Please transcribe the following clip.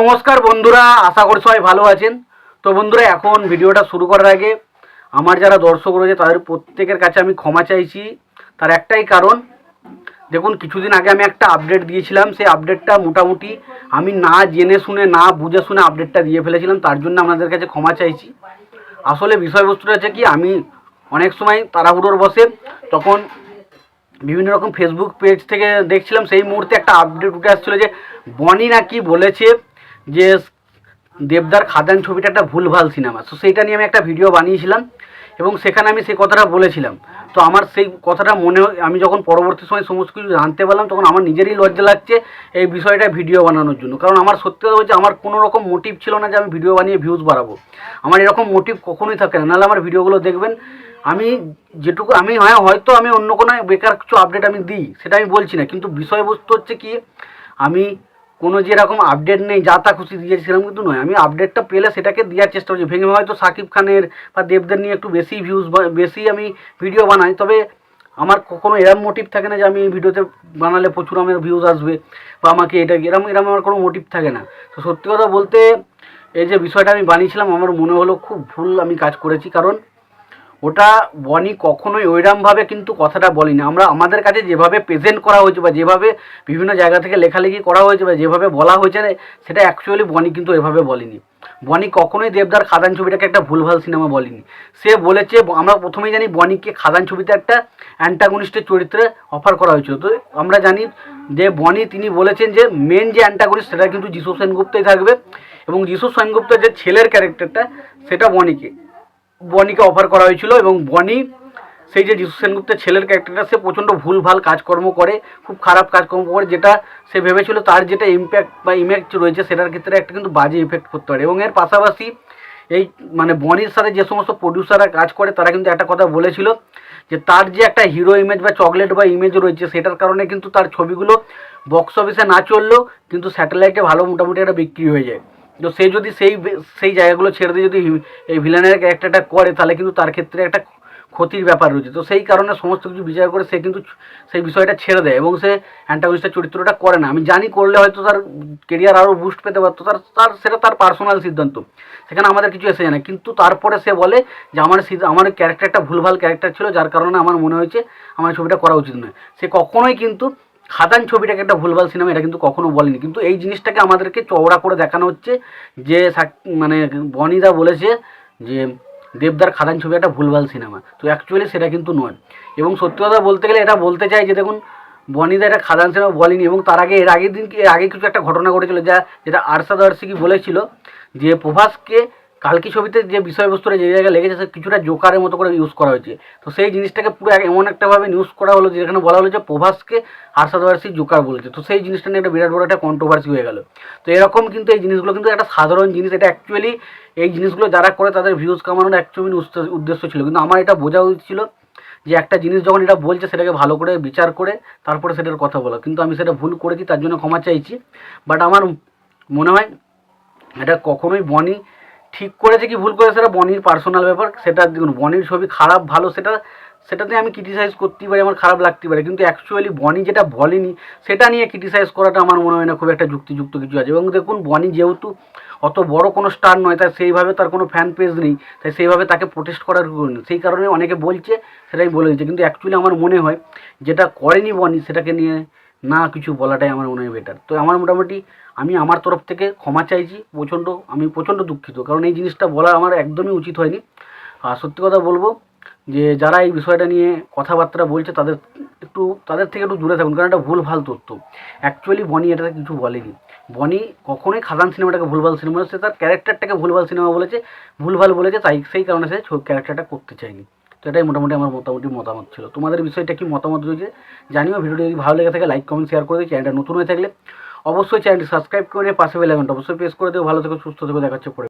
নমস্কার বন্ধুরা, আশা করি সবাই ভালো আছেন। তো বন্ধুরা, এখন ভিডিওটা শুরু করার আগে আমার যারা দর্শক রয়েছে তাদের প্রত্যেকের কাছে আমি ক্ষমা চাইছি। তার একটাই কারণ, দেখুন কিছুদিন আগে আমি একটা আপডেট দিয়েছিলাম, সেই আপডেটটা মোটামুটি আমি না জেনে শুনে না বুঝে শুনে আপডেটটা দিয়ে ফেলেছিলাম, তার জন্য আপনাদের কাছে ক্ষমা চাইছি। আসলে বিষয়বস্তুটা হচ্ছে কি, আমি অনেক সময় তাড়াহুড়োর বসে তখন বিভিন্ন রকম ফেসবুক পেজ থেকে দেখছিলাম, সেই মুহূর্তে একটা আপডেট উঠে আসছিলো যে বনি নাকি বলেছে যে দেবদার খাদান ছবিটা একটা ভুলভাল সিনেমা। তো সেইটা নিয়ে আমি একটা ভিডিও বানিয়েছিলাম এবং সেখানে আমি সেই কথাটা বলেছিলাম। তো আমার সেই কথাটা আমি যখন পরবর্তী সময় সমস্ত কিছু জানতে পারলাম, তখন আমার নিজেরই লজ্জা লাগছে এই বিষয়টা ভিডিও বানানোর জন্য। কারণ আমার সত্যি কথা বলছে, আমার কোনো রকম মোটিভ ছিল না যে আমি ভিডিও বানিয়ে ভিউজ বাড়াবো। আমার এরকম মোটিভ কখনোই থাকে না। নাহলে আমার ভিডিওগুলো দেখবেন, আমি যেটুকু আমি হয়তো আমি অন্য কোনো বেকার কিছু আপডেট আমি দিই, সেটা আমি বলছি না, কিন্তু বিষয়বস্তু হচ্ছে কি, আমি কোনো যেরকম আপডেট নেই যা তা খুশি দিয়েছি সেরকম কিন্তু নয়। আমি আপডেটটা পেলে সেটাকে দেওয়ার চেষ্টা করছি। ভেঙে হয়তো শাকিব খানের বা দেবদের নিয়ে একটু বেশি ভিউজ বা বেশি আমি ভিডিও বানাই, তবে আমার কখনো এরম মোটিভ থাকে না যে আমি এই ভিডিওতে বানালে প্রচুর আমার ভিউজ আসবে বা আমাকে এটা এরম আমার কোনো মোটিভ থাকে না। তো সত্যি কথা বলতে, এই যে বিষয়টা আমি বানিয়েছিলাম, আমার মনে হলো খুব ভুল আমি কাজ করেছি। কারণ ওটা বনি কখনোই ওইরমভাবে কিন্তু কথাটা বলিনি। আমরা আমাদের কাছে যেভাবে প্রেজেন্ট করা হয়েছে বা যেভাবে বিভিন্ন জায়গা থেকে লেখালেখি করা হয়েছে বা যেভাবে বলা হয়েছে, সেটা অ্যাকচুয়ালি বনি কিন্তু এভাবে বলেনি। বনি কখনোই দেবদার খাদান ছবিটাকে একটা ভুলভাল সিনেমা বলেনি। সে বলেছে, আমরা প্রথমেই জানি বনিকে খাদান ছবিতে একটা অ্যান্টাগনিস্টের চরিত্রে অফার করা হয়েছিল। তো আমরা জানি যে বনি তিনি বলেছেন যে মেন যে অ্যান্টাগনিস্ট সেটা কিন্তু যিশু সেনগুপ্তই থাকবে, এবং যিশু সেনগুপ্তের যে ছেলের ক্যারেক্টারটা সেটা বনিকে অফার করা হয়েছিল। এবং বনি সেই যে যিশু সেনগুপ্তের ছেলের ক্যারেক্টারটা, সে প্রচণ্ড ভুলভাল কাজকর্ম করে, খুব খারাপ কাজকর্ম করে, যেটা সে ভেবেছিল তার যেটা ইম্প্যাক্ট বা ইমেজ রয়েছে সেটার ক্ষেত্রে একটা কিন্তু বাজে ইফেক্ট করতে পারে। এবং এর পাশাপাশি এই বনির সাথে যে সমস্ত প্রডিউসাররা কাজ করে তারা কিন্তু একটা কথা বলেছিল যে তার যে একটা হিরো ইমেজ বা চকলেট বা ইমেজ রয়েছে, সেটার কারণে কিন্তু তার ছবিগুলো বক্স অফিসে না চললেও কিন্তু স্যাটেলাইটে ভালো মোটামুটি একটা বিক্রি হয়ে যায়। তো সে যদি সেই জায়গাগুলো ছেড়ে দিয়ে যদি এই ভিলেনের ক্যারেক্টারটা করে, তাহলে কিন্তু তার ক্ষেত্রে একটা ক্ষতির ব্যাপার রয়েছে। তো সেই কারণে সমস্ত কিছু বিচার করে সে কিন্তু সেই বিষয়টা ছেড়ে দেয় এবং সে অ্যান্টাগনিস্টের চরিত্রটা করে না। আমি জানি করলে হয়তো তার কেরিয়ার আরও বুস্ট পেতে পারতো, সেটা তার পার্সোনাল সিদ্ধান্ত, সেখানে আমাদের কিছু এসে যায় না। কিন্তু তারপরে সে বলে যে আমার ক্যারেক্টারটা ভুলভাল ক্যারেক্টার ছিল, যার কারণে আমার মনে হয়েছে আমার ছবিটা করা উচিত নয়। সে কখনোই কিন্তু খাদান ছবিটাকে একটা ভুলভাল সিনেমা এটা কিন্তু কখনো বলেনি। কিন্তু এই জিনিসটাকে আমাদেরকে চওড়া করে দেখানো হচ্ছে যে বনিদা বলেছে যে দেবদার খাদান ছবি একটা ভুলভাল সিনেমা। তো অ্যাকচুয়ালি সেটা কিন্তু নয়। এবং সত্যি কথা বলতে গেলে এটা বলতে চাই যে দেখুন, বনিদা এটা খাদান সিনেমা বলেনি। এবং তার আগে এর আগে কিছু একটা ঘটনা ঘটেছিল, যেটা আরশাদ ওয়ারসি বলেছিল যে প্রভাসকে কালকি ছবিতে যে বিষয়বস্তুটা যে জায়গায় লেগেছে সে কিছুটা জোকারের মতো করে ইউজ করা হয়েছে। তো সেই জিনিসটাকে পুরো এমন একটাভাবে ইউজ করা হলো যেখানে বলা হলো যে প্রভাসকে আরশাদ ওয়ারসি জোকার বলেছে। তো সেই জিনিসটা নিয়ে একটা বিরাট বড় একটা কন্ট্রোভার্সি হয়ে গেল। তো এরকম কিন্তু এই জিনিসগুলো কিন্তু একটা সাধারণ জিনিস। এটা অ্যাকচুয়ালি এই জিনিসগুলো যারা করে তাদের ভিউজ কামানোর অ্যাকচুয়ালি উদ্দেশ্য ছিল। কিন্তু আমার এটা বোঝা উচিত ছিল যে একটা জিনিস যখন এটা বলছে সেটাকে ভালো করে বিচার করে তারপরে সেটার কথা বলা। কিন্তু আমি সেটা ভুল করেছি, তার জন্য ক্ষমা চাইছি। বাট আমার মনে হয় এটা কখনোই বনি ঠিক করেছে কি ভুল করেছে সেটা বনির পার্সোনাল ব্যাপার। সেটা দেখুন, বনির ছবি খারাপ ভালো সেটাতে আমি ক্রিটিসাইজ করতেই পারি, আমার খারাপ লাগতেই পারে, কিন্তু অ্যাকচুয়ালি বনি যেটা বলেনি সেটা নিয়ে ক্রিটিসাইজ করাটা আমার মনে হয় না খুব একটা যুক্তিযুক্ত কিছু আছে। এবং দেখুন, বনি যেহেতু অত বড় কোনো স্টার নয়, তাই সেইভাবে তার কোনো ফ্যান পেজ নেই, তাই সেইভাবে তাকে প্রোটেস্ট করার নেই। সেই কারণে অনেকে বলছে, সেটাই বলে দিচ্ছে। কিন্তু অ্যাকচুয়ালি আমার মনে হয় যেটা করেনি বনি সেটাকে নিয়ে না কিছু বলাটাই আমার মনে হয় বেটার। তো আমার মোটামুটি আমি আমার তরফ থেকে ক্ষমা চাইছি। আমি প্রচণ্ড দুঃখিত, কারণ এই জিনিসটা বলা আমার একদমই উচিত হয়নি। আর সত্যি কথা বলবো যে যারা এই বিষয়টা নিয়ে কথাবার্তা বলছে তাদের থেকে একটু দূরে থাকুন, কারণ এটা ভুলভাল তথ্য। অ্যাকচুয়ালি বনি এটাতে কিছু বলেনি। বনি কখনোই খাদান সিনেমাটাকে ভুলভাল সিনেমা, সে তার ক্যারেক্টারটাকে ভুলভাল সিনেমা বলেছে, ভুলভাল বলেছে, তাই সেই কারণে সে ক্যারেক্টারটা করতে চায়নি। তো এটাই মোটামুটি আমার মতামত ছিল। তোমাদের বিষয়টা কি মতামত রয়েছে জানিও। ভিডিওটি যদি ভালো লেগে থাকে লাইক কমেন্ট শেয়ার করে দিও। চ্যানেলটা নতুন হয়ে থাকলে অবশ্যই চ্যানেলটি সাবস্ক্রাইব করে পাশে বেল আইকনটা অবশ্যই প্রেস করে দিও। ভালো থেকো, সুস্থ থেকো, দেখা হচ্ছে পরে।